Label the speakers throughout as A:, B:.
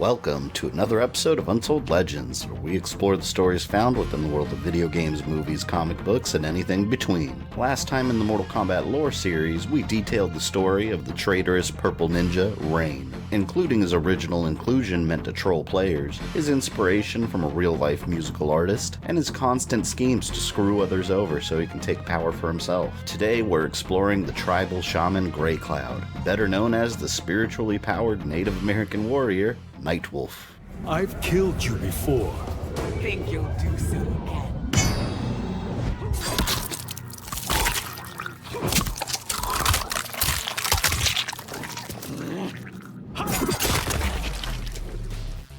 A: Welcome to another episode of Untold Legends, where we explore the stories found within the world of video games, movies, comic books, and anything between. Last time in the Mortal Kombat lore series, we detailed the story of the traitorous purple ninja, Rain, including his original inclusion meant to troll players, his inspiration from a real-life musical artist, and his constant schemes to screw others over so he can take power for himself. Today, we're exploring the tribal shaman Grey Cloud, better known as the spiritually powered Native American warrior, Nightwolf.
B: I've killed you before.
C: Think you'll do so again?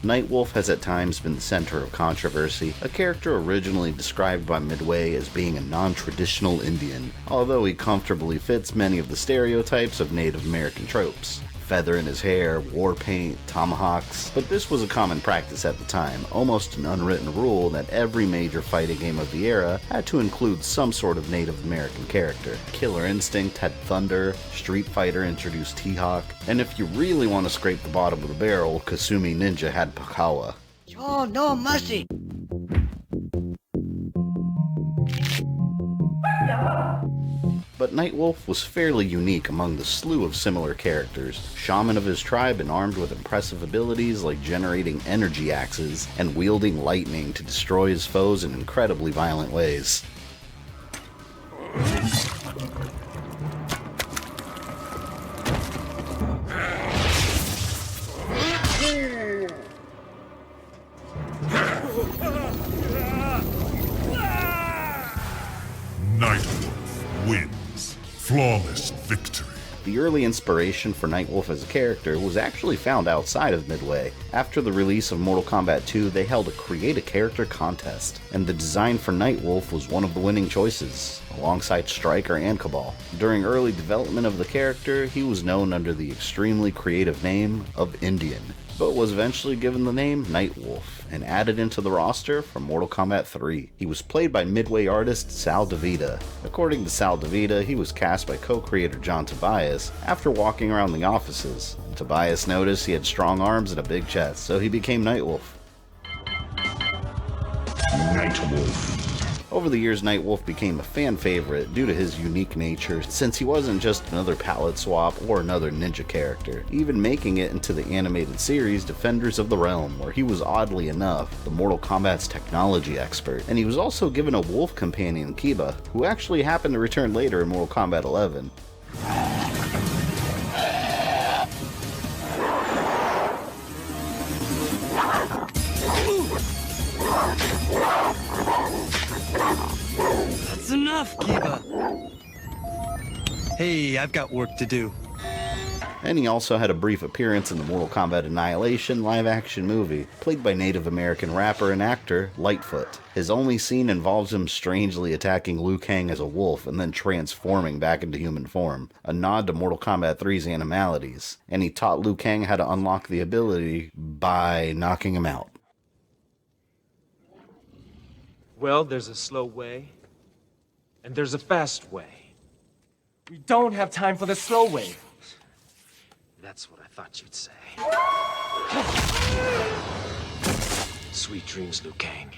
A: Nightwolf has at times been the center of controversy, a character originally described by Midway as being a non-traditional Indian, although he comfortably fits many of the stereotypes of Native American tropes. Feather in his hair, war paint, tomahawks, but this was a common practice at the time, almost an unwritten rule that every major fighting game of the era had to include some sort of Native American character. Killer Instinct had Thunder, Street Fighter introduced T-Hawk, and if you really want to scrape the bottom of the barrel, Kasumi Ninja had Furukawa.
C: Oh, no mercy!
A: But Nightwolf was fairly unique among the slew of similar characters, shaman of his tribe and armed with impressive abilities like generating energy axes and wielding lightning to destroy his foes in incredibly violent ways.
B: Nightwolf wins. Flawless victory.
A: The early inspiration for Nightwolf as a character was actually found outside of Midway. After the release of Mortal Kombat 2, they held a Create a Character contest, and the design for Nightwolf was one of the winning choices, alongside Striker and Cabal. During early development of the character, he was known under the extremely creative name of Indian, but was eventually given the name Nightwolf and added into the roster for Mortal Kombat 3. He was played by Midway artist Sal DeVita. According to Sal DeVita, he was cast by co-creator John Tobias after walking around the offices. Tobias noticed he had strong arms and a big chest, so he became Nightwolf.
B: Nightwolf.
A: Over the years, Nightwolf became a fan favorite due to his unique nature, since he wasn't just another palette swap or another ninja character, even making it into the animated series Defenders of the Realm, where he was oddly enough the Mortal Kombat's technology expert, and he was also given a wolf companion, Kiba, who actually happened to return later in Mortal Kombat 11.
D: That's enough, Kiba. Hey, I've got work to do.
A: And he also had a brief appearance in the Mortal Kombat Annihilation live-action movie, played by Native American rapper and actor Lightfoot. His only scene involves him strangely attacking Liu Kang as a wolf and then transforming back into human form, a nod to Mortal Kombat 3's animalities, and he taught Liu Kang how to unlock the ability by knocking him out.
E: Well, there's a slow way, and there's a fast way. We don't have time for the slow way. That's what I thought you'd say. Sweet dreams, Liu Kang.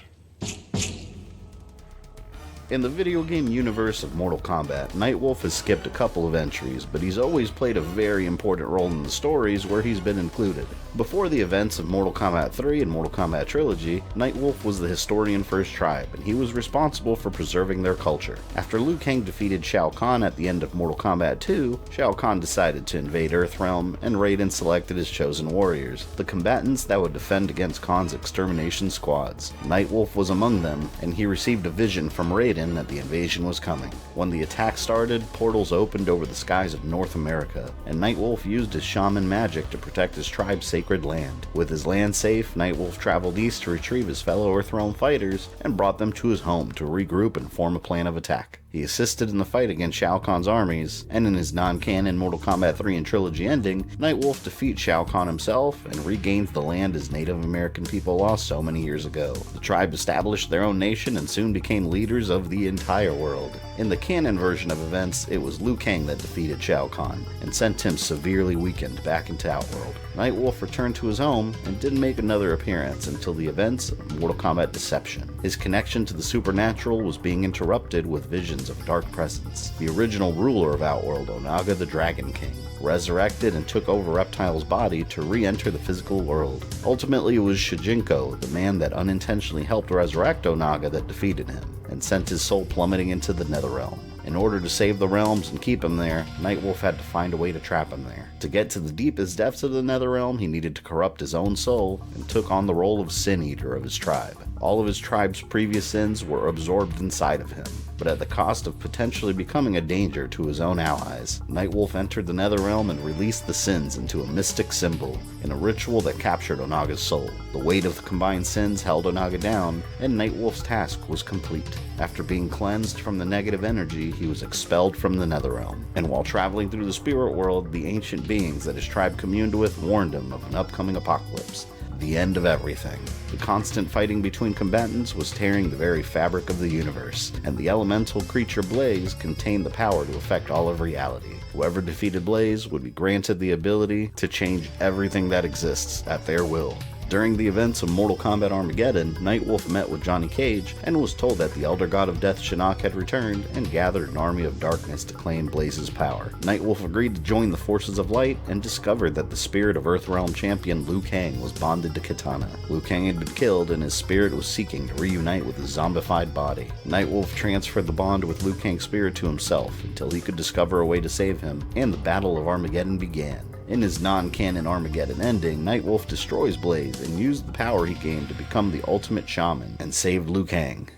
A: In the video game universe of Mortal Kombat, Nightwolf has skipped a couple of entries, but he's always played a very important role in the stories where he's been included. Before the events of Mortal Kombat 3 and Mortal Kombat Trilogy, Nightwolf was the historian for his tribe, and he was responsible for preserving their culture. After Liu Kang defeated Shao Kahn at the end of Mortal Kombat 2, Shao Kahn decided to invade Earthrealm, and Raiden selected his chosen warriors, the combatants that would defend against Kahn's extermination squads. Nightwolf was among them, and he received a vision from Raiden that the invasion was coming. When the attack started, portals opened over the skies of North America, and Nightwolf used his shaman magic to protect his tribe's sacred land. With his land safe, Nightwolf traveled east to retrieve his fellow Earthrealm fighters and brought them to his home to regroup and form a plan of attack. He assisted in the fight against Shao Kahn's armies, and in his non-canon Mortal Kombat 3 and Trilogy ending, Nightwolf defeats Shao Kahn himself and regains the land his Native American people lost so many years ago. The tribe established their own nation and soon became leaders of the entire world. In the canon version of events, it was Liu Kang that defeated Shao Kahn and sent him severely weakened back into Outworld. Nightwolf returned to his home and didn't make another appearance until the events of Mortal Kombat Deception. His connection to the supernatural was being interrupted with visions of a dark presence. The original ruler of Outworld, Onaga the Dragon King, resurrected and took over Reptile's body to re-enter the physical world. Ultimately, it was Shujinko, the man that unintentionally helped resurrect Onaga, that defeated him and sent his soul plummeting into the Netherrealm. In order to save the realms and keep him there, Nightwolf had to find a way to trap him there. To get to the deepest depths of the Netherrealm, he needed to corrupt his own soul and took on the role of Sin Eater of his tribe. All of his tribe's previous sins were absorbed inside of him, but at the cost of potentially becoming a danger to his own allies. Nightwolf entered the Netherrealm and released the sins into a mystic symbol, in a ritual that captured Onaga's soul. The weight of the combined sins held Onaga down, and Nightwolf's task was complete. After being cleansed from the negative energy, he was expelled from the Netherrealm. And while traveling through the spirit world, the ancient beings that his tribe communed with warned him of an upcoming apocalypse. The end of everything. The constant fighting between combatants was tearing the very fabric of the universe, and the elemental creature Blaze contained the power to affect all of reality. Whoever defeated Blaze would be granted the ability to change everything that exists at their will. During the events of Mortal Kombat Armageddon, Nightwolf met with Johnny Cage and was told that the Elder God of Death Shinnok had returned and gathered an army of darkness to claim Blaze's power. Nightwolf agreed to join the forces of light and discovered that the spirit of Earthrealm champion Liu Kang was bonded to Kitana. Liu Kang had been killed and his spirit was seeking to reunite with his zombified body. Nightwolf transferred the bond with Liu Kang's spirit to himself until he could discover a way to save him, and the Battle of Armageddon began. In his non-canon Armageddon ending, Nightwolf destroys Blaze and used the power he gained to become the ultimate shaman and saved Liu Kang.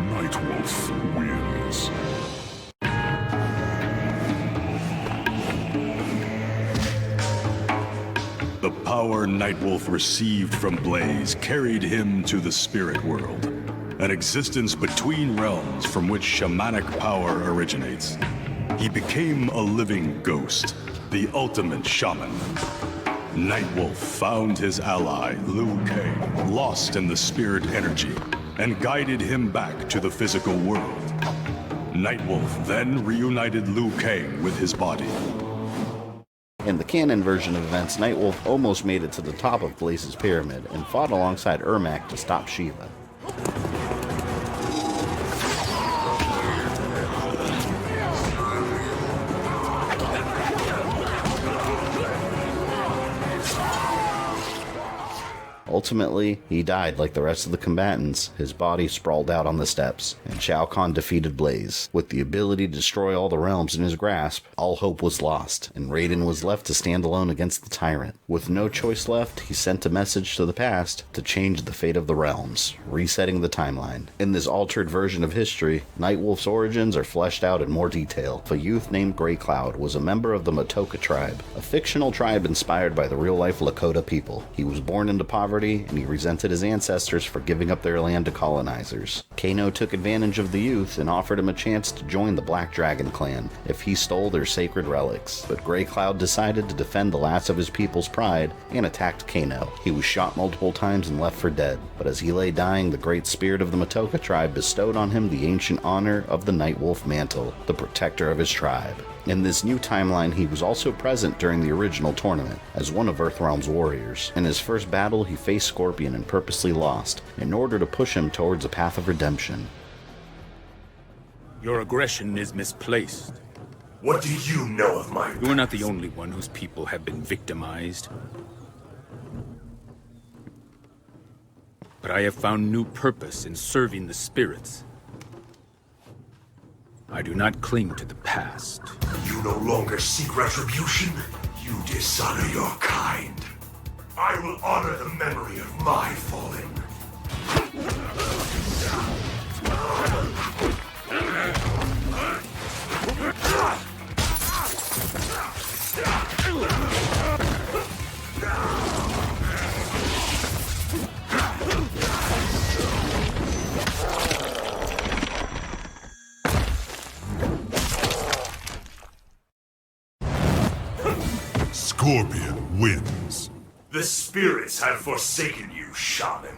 B: Nightwolf wins.
F: The power Nightwolf received from Blaze carried him to the spirit world, an existence between realms from which shamanic power originates. He became a living ghost, the ultimate shaman. Nightwolf found his ally, Liu Kang, lost in the spirit energy, and guided him back to the physical world. Nightwolf then reunited Liu Kang with his body.
A: In the canon version of events, Nightwolf almost made it to the top of Blaze's pyramid and fought alongside Ermac to stop Shiva. Ultimately, he died like the rest of the combatants, his body sprawled out on the steps, and Shao Kahn defeated Blaze. With the ability to destroy all the realms in his grasp, all hope was lost, and Raiden was left to stand alone against the tyrant. With no choice left, he sent a message to the past to change the fate of the realms, resetting the timeline. In this altered version of history, Nightwolf's origins are fleshed out in more detail. A youth named Grey Cloud was a member of the Motoka tribe, a fictional tribe inspired by the real-life Lakota people. He was born into poverty, and he resented his ancestors for giving up their land to colonizers. Kano took advantage of the youth and offered him a chance to join the Black Dragon clan if he stole their sacred relics, but Grey Cloud decided to defend the last of his people's pride and attacked Kano. He was shot multiple times and left for dead, but as he lay dying, the great spirit of the Motoka tribe bestowed on him the ancient honor of the Nightwolf mantle, the protector of his tribe. In this new timeline, he was also present during the original tournament as one of Earthrealm's warriors. In his first battle, he faced Scorpion and purposely lost in order to push him towards a path of redemption.
G: Your aggression is misplaced.
B: What do you know of my
G: You are not the only one whose people have been victimized. But I have found new purpose in serving the spirits. I do not cling to the past.
B: You no longer seek retribution. You dishonor your kind. I will honor the memory of my fallen. Scorpion wins. The spirits have forsaken you, Shaman.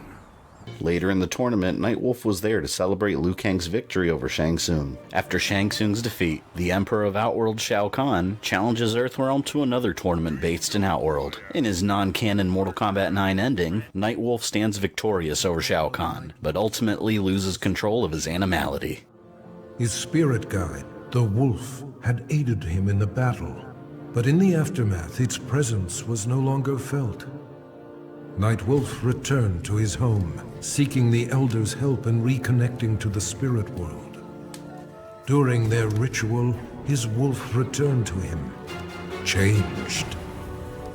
A: Later in the tournament, Nightwolf was there to celebrate Liu Kang's victory over Shang Tsung. After Shang Tsung's defeat, the Emperor of Outworld Shao Kahn challenges Earthrealm to another tournament based in Outworld. In his non-canon Mortal Kombat 9 ending, Nightwolf stands victorious over Shao Kahn, but ultimately loses control of his animality.
H: His spirit guide, the wolf, had aided him in the battle, but in the aftermath its presence was no longer felt. Nightwolf returned to his home, seeking the Elder's help in reconnecting to the spirit world. During their ritual, his wolf returned to him, changed.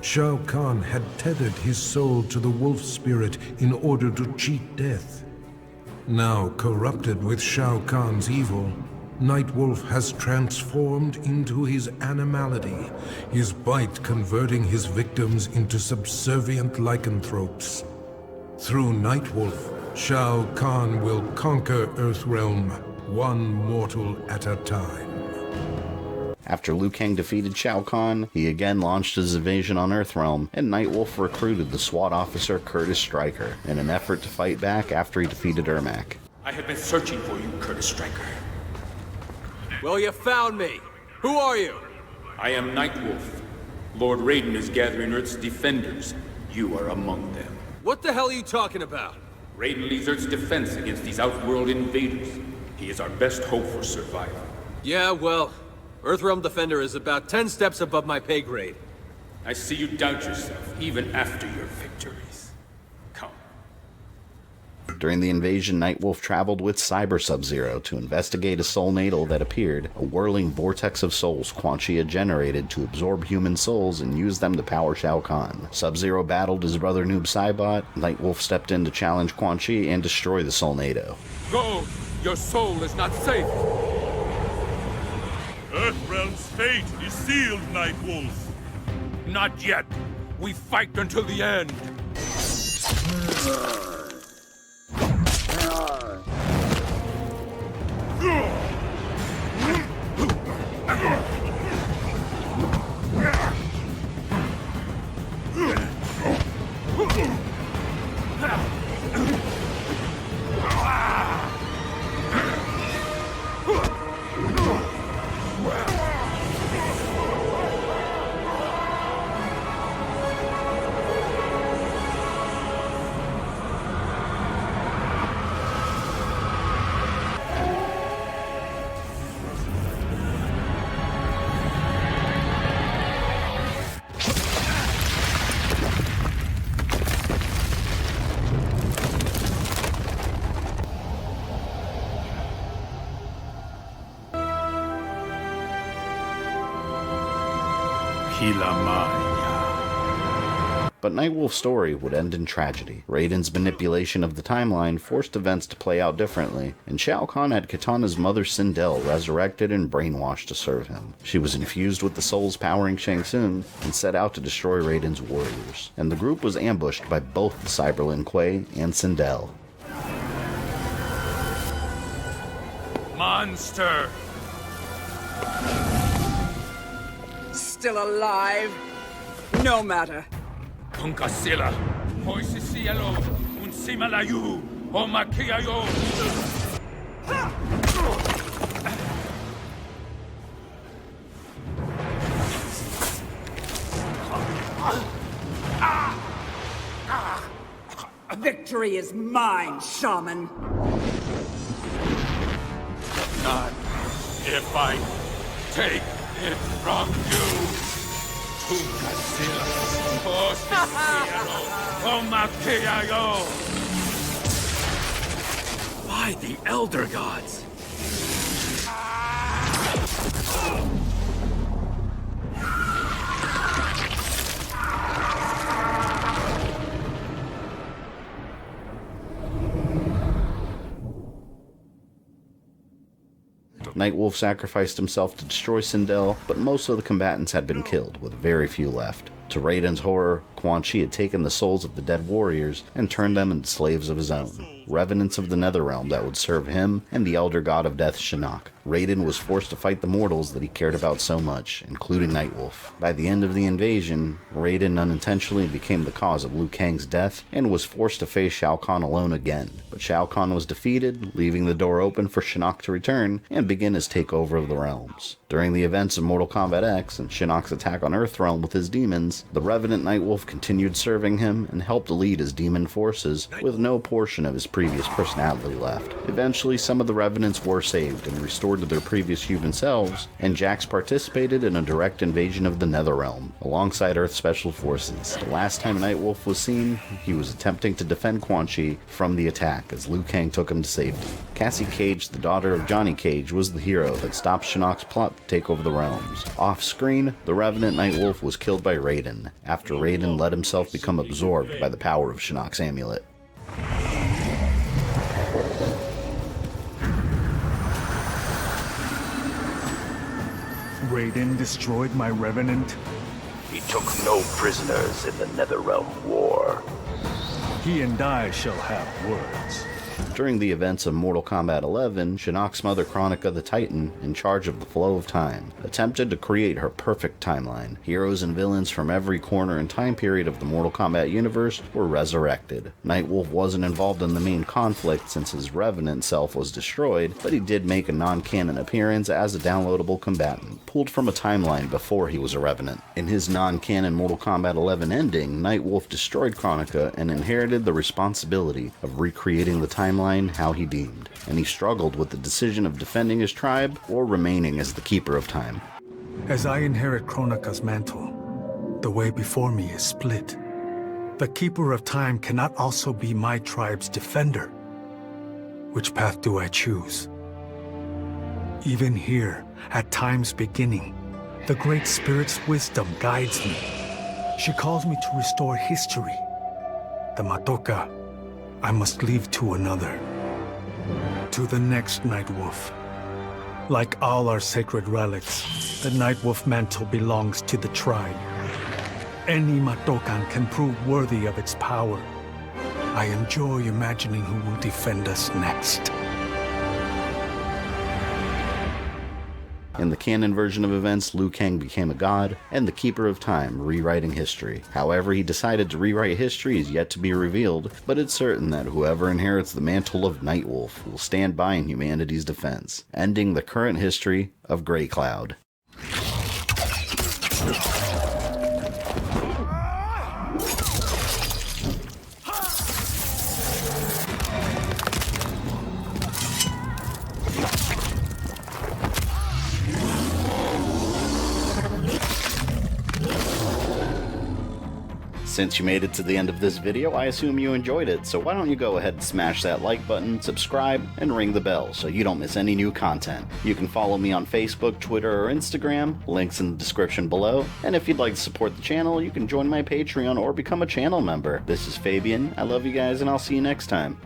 H: Shao Kahn had tethered his soul to the wolf spirit in order to cheat death. Now corrupted with Shao Kahn's evil, Nightwolf has transformed into his animality, his bite converting his victims into subservient lycanthropes. Through Nightwolf, Shao Kahn will conquer Earthrealm, one mortal at a time.
A: After Liu Kang defeated Shao Kahn, he again launched his invasion on Earthrealm, and Nightwolf recruited the SWAT officer Curtis Stryker in an effort to fight back after he defeated Ermac.
G: I have been searching for you, Curtis Stryker.
E: Well, you found me. Who are you?
G: I am Nightwolf. Lord Raiden is gathering Earth's defenders. You are among them.
E: What the hell are you talking about?
G: Raiden leads Earth's defense against these outworld invaders. He is our best hope for survival.
E: Yeah, well, Earthrealm Defender is about 10 steps above my pay grade.
G: I see you doubt yourself, even after your victories. Come.
A: During the invasion, Nightwolf traveled with Cyber Sub-Zero to investigate a soul natal that appeared, a whirling vortex of souls Quan Chi had generated to absorb human souls and use them to power Shao Kahn. Sub-Zero battled his brother Noob Saibot. Nightwolf stepped in to challenge Quan Chi and destroy the soul nato.
G: Go! Your soul is not safe!
I: Earthrealm's fate is sealed, Nightwolf.
G: Not yet! We fight until the end!
A: But Nightwolf's story would end in tragedy. Raiden's manipulation of the timeline forced events to play out differently, and Shao Kahn had Kitana's mother Sindel resurrected and brainwashed to serve him. She was infused with the souls powering Shang Tsung and set out to destroy Raiden's warriors, and the group was ambushed by both the Cyberlin Kuei and Sindel.
G: Monster!
C: Still alive? No matter.
G: Punkasila, Hoisisielo, Unsimalayu, Homakiayo!
C: Victory is mine, Shaman.
G: Not if I take it from you! Punkasila, Hoisisielo, Homakiayo! By the Elder Gods!
A: Nightwolf sacrificed himself to destroy Sindel, but most of the combatants had been killed, with very few left. To Raiden's horror, Quan Quan Chi had taken the souls of the dead warriors and turned them into slaves of his own, revenants of the Netherrealm that would serve him and the elder god of death Shinnok. Raiden was forced to fight the mortals that he cared about so much, including Nightwolf. By the end of the invasion, Raiden unintentionally became the cause of Liu Kang's death and was forced to face Shao Kahn alone again. But Shao Kahn was defeated, leaving the door open for Shinnok to return and begin his takeover of the realms. During the events of Mortal Kombat X and Shinnok's attack on Earthrealm with his demons, the Revenant Nightwolf continued serving him and helped lead his demon forces, with no portion of his previous personality left. Eventually, some of the Revenants were saved and restored to their previous human selves, and Jax participated in a direct invasion of the Netherrealm, alongside Earth Special Forces. The last time Nightwolf was seen, he was attempting to defend Quan Chi from the attack as Liu Kang took him to safety. Cassie Cage, the daughter of Johnny Cage, was the hero that stopped Shinnok's plot to take over the realms. Off-screen, the Revenant Nightwolf was killed by Raiden, after Raiden let himself become absorbed by the power of Shinnok's amulet.
J: Raiden destroyed my Revenant?
B: He took no prisoners in the Netherrealm War.
J: He and I shall have words.
A: During the events of Mortal Kombat 11, Shinnok's mother Kronika the Titan, in charge of the flow of time, attempted to create her perfect timeline. Heroes and villains from every corner and time period of the Mortal Kombat universe were resurrected. Nightwolf wasn't involved in the main conflict since his Revenant self was destroyed, but he did make a non-canon appearance as a downloadable combatant, pulled from a timeline before he was a Revenant. In his non-canon Mortal Kombat 11 ending, Nightwolf destroyed Kronika and inherited the responsibility of recreating the timeline how he deemed, and he struggled with the decision of defending his tribe or remaining as the Keeper of Time.
J: As I inherit Kronika's mantle, the way before me is split. The Keeper of Time cannot also be my tribe's defender. Which path do I choose? Even here, at time's beginning, the Great Spirit's wisdom guides me. She calls me to restore history. The Matoka I must leave to another. To the next Nightwolf. Like all our sacred relics, the Nightwolf mantle belongs to the tribe. Any Matokan can prove worthy of its power. I enjoy imagining who will defend us next.
A: In the canon version of events, Liu Kang became a god and the Keeper of Time, rewriting history. However, he decided to rewrite history is yet to be revealed, but it's certain that whoever inherits the mantle of Nightwolf will stand by in humanity's defense, ending the current history of Grey Cloud. Since you made it to the end of this video, I assume you enjoyed it, so why don't you go ahead and smash that like button, subscribe, and ring the bell so you don't miss any new content. You can follow me on Facebook, Twitter, or Instagram, links in the description below, and if you'd like to support the channel, you can join my Patreon or become a channel member. This is Fabian, I love you guys, and I'll see you next time.